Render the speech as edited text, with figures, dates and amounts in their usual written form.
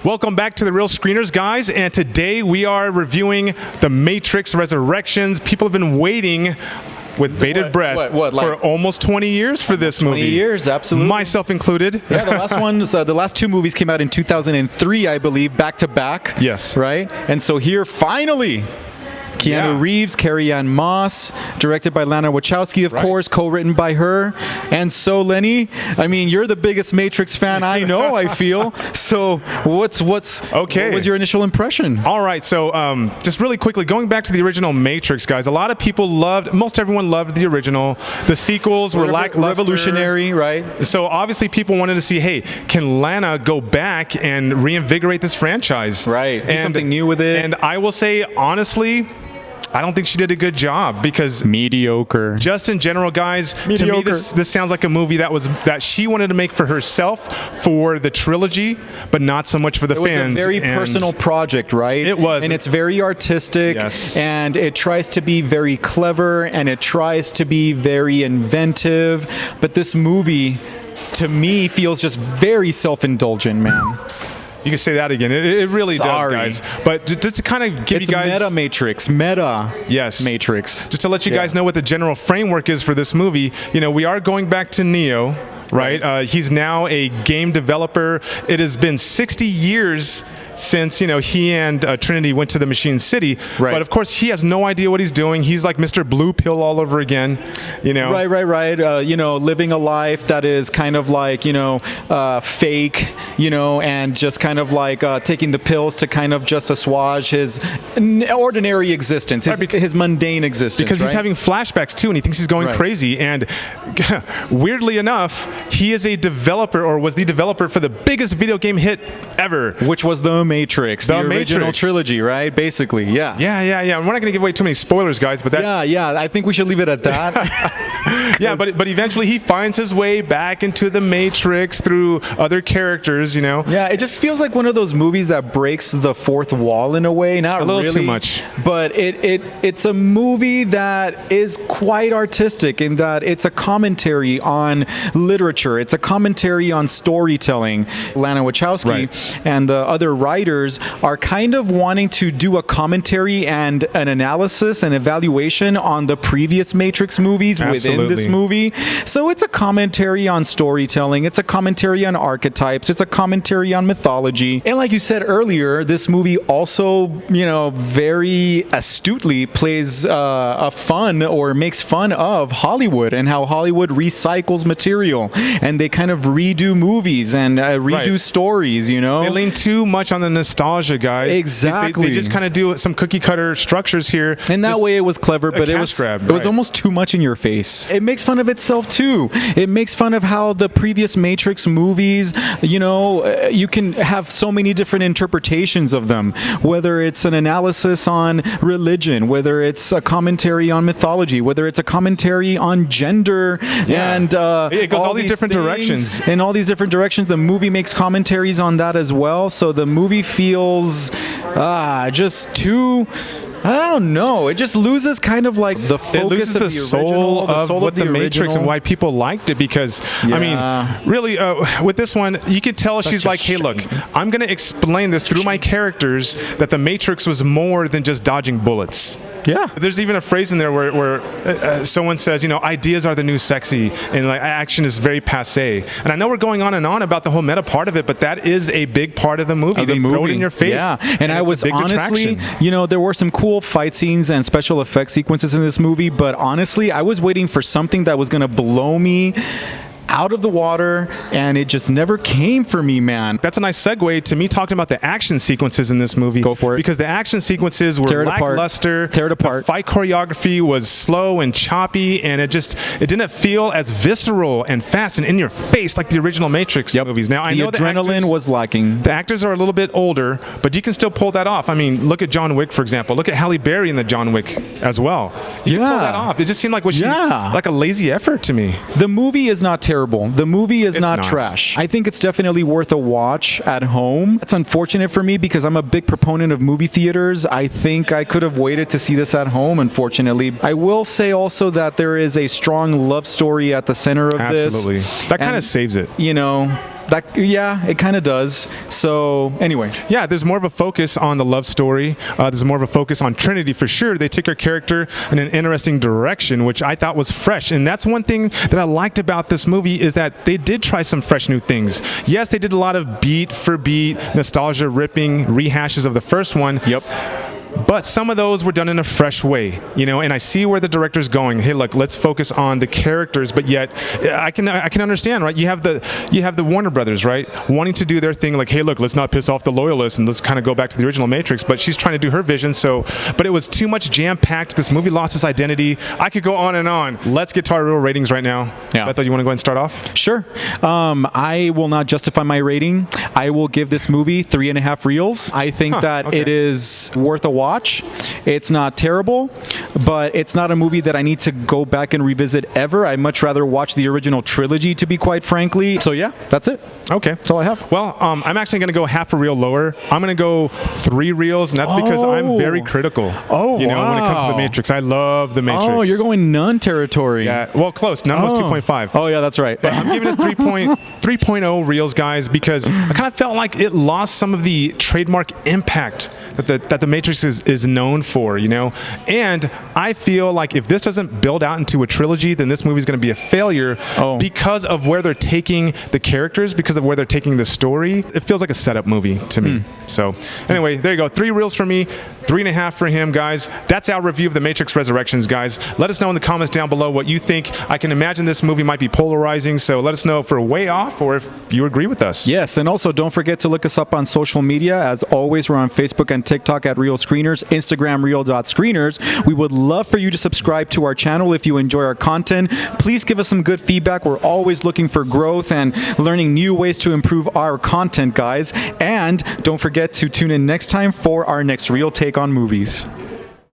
Welcome back to The Real Screeners, guys, and today we are reviewing The Matrix Resurrections. People have been waiting with bated breath for almost 20 years for this movie. 20 years, absolutely. Myself included. Yeah, the last two movies came out in 2003, I believe, back to back. Yes. Right? And so here, finally, Keanu Reeves, Carrie-Anne Moss, directed by Lana Wachowski, of course, co-written by her. And so, Lenny, I mean, you're the biggest Matrix fan I know, I feel. So what was your initial impression? All right, so just really quickly, going back to the original Matrix, guys, a lot of people most everyone loved the original. The sequels were lackluster. Revolutionary, right? So obviously people wanted to see, hey, can Lana go back and reinvigorate this franchise? Right, do something new with it. And I will say, honestly, I don't think she did a good job because mediocre. Just in general, guys, to me this sounds like a movie that she wanted to make for herself for the trilogy, but not so much for the fans. It was a very personal project, right? It was. And it's very artistic, and it tries to be very clever, and it tries to be very inventive, but this movie, to me, feels just very self-indulgent, man. You can say that again. It really does, guys. But just to kind of give you guys... Meta Matrix. Matrix. Just to let you guys know what the general framework is for this movie, you know, we are going back to Neo, right? He's now a game developer. It has been 60 years since, you know, he and Trinity went to the Machine City. Right. But of course, he has no idea what he's doing. He's like Mr. Blue Pill all over again, you know. Right. You know, living a life that is kind of like, you know, fake, you know, and just kind of like taking the pills to kind of just assuage his ordinary existence, his mundane existence. Because he's having flashbacks too, and he thinks he's going crazy. And weirdly enough, he is a developer, or was the developer for the biggest video game hit ever, which was the Matrix, the original trilogy, right? Basically, yeah. We're not going to give away too many spoilers, guys, but that... Yeah, I think we should leave it at that. Yeah, but eventually he finds his way back into the Matrix through other characters, you know? Yeah, it just feels like one of those movies that breaks the fourth wall in a way. Not a little really, too much. But it's a movie that is quite artistic in that it's a commentary on literature. It's a commentary on storytelling. Lana Wachowski and the other writers are kind of wanting to do a commentary and an analysis and evaluation on the previous Matrix movies within this movie. So it's a commentary on storytelling. It's a commentary on archetypes. It's a commentary on mythology. And like you said earlier, this movie also, you know, very astutely plays makes fun of Hollywood and how Hollywood recycles material, and they kind of redo movies and redo stories, you know. They lean too much on the nostalgia, guys. Exactly. They just kind of do some cookie cutter structures here. And that way it was clever, but it was almost too much in your face. It makes fun of itself too. It makes fun of how the previous Matrix movies, you know, you can have so many different interpretations of them, whether it's an analysis on religion, whether it's a commentary on mythology, whether it's a commentary on gender, and it goes all these different directions. In all these different directions, the movie makes commentaries on that as well. So the movie feels just too... I don't know. It just loses kind of like the focus, it loses the soul of what the Matrix and why people liked it. Because I mean, really, with this one, you could tell she's like, "Hey, look, I'm going to explain this through my characters that the Matrix was more than just dodging bullets." Yeah. There's even a phrase in there where someone says, you know, ideas are the new sexy, and like action is very passé. And I know we're going on and on about the whole meta part of it, but that is a big part of the movie. They throw it in your face. Yeah. And I was honestly, you know, there were some cool fight scenes and special effects sequences in this movie, but honestly, I was waiting for something that was going to blow me out of the water, and it just never came for me, man. That's a nice segue to me talking about the action sequences in this movie. Go for it. Because the action sequences were lackluster. Tear it apart. The fight choreography was slow and choppy, and it didn't feel as visceral and fast and in your face like the original Matrix movies. Now, I know the adrenaline was lacking. The actors are a little bit older, but you can still pull that off. I mean, look at John Wick, for example. Look at Halle Berry in the John Wick as well. You can pull that off. It just seemed like like a lazy effort to me. The movie is not terrible. The movie is not trash. I think it's definitely worth a watch at home. It's unfortunate for me because I'm a big proponent of movie theaters. I think I could have waited to see this at home, unfortunately. I will say also that there is a strong love story at the center of this. Absolutely. That kind of saves it. You know, Yeah, it kind of does. So anyway, Yeah, there's more of a focus on the love story. There's more of a focus on Trinity for sure. They took her character in an interesting direction, which I thought was fresh. And that's one thing that I liked about this movie is that they did try some fresh new things. Yes, they did a lot of beat for beat, nostalgia ripping rehashes of the first one. yep. But some of those were done in a fresh way, and I see where the director's going. Hey, look, let's focus on the characters, but yet I can understand, right? You have the Warner Brothers, right, wanting to do their thing, like, hey, look, let's not piss off the loyalists and let's kind of go back to the original Matrix. But she's trying to do her vision, but it was too much jam-packed. This movie lost its identity. I could go on and on. Let's get to our real ratings right now. Yeah. Bethel, you want to go ahead and start off? Sure. I will not justify my rating. I will give this movie 3.5 reels. I think that okay. it is worth a watch. It's not terrible, but it's not a movie that I need to go back and revisit ever. I'd much rather watch the original trilogy, to be quite frankly. So yeah, that's it. Okay. That's all I have. Well, I'm actually going to go half a reel lower. I'm going to go 3 reels, and that's because I'm very critical. Oh, when it comes to the wow. Matrix. I love the Matrix. Oh, you're going none territory. Yeah, well, close. None was 2.5. Oh, yeah, that's right. I'm giving it 3.0 reels, guys, because I kind of felt like it lost some of the trademark impact that the Matrix is known for, And I feel like if this doesn't build out into a trilogy, then this movie is going to be a failure because of where they're taking the characters, because of where they're taking the story. It feels like a setup movie to me. So anyway, there you go. 3 reels for me, 3.5 for him, guys. That's our review of The Matrix Resurrections, guys. Let us know in the comments down below what you think. I can imagine this movie might be polarizing, so let us know if we're way off or if you agree with us. Yes, and also don't forget to look us up on social media. As always, we're on Facebook and TikTok at Real Screeners, Instagram real.screeners. We would love for you to subscribe to our channel if you enjoy our content. Please give us some good feedback. We're always looking for growth and learning new ways to improve our content, guys. And don't forget to tune in next time for our next Real Take on Movies.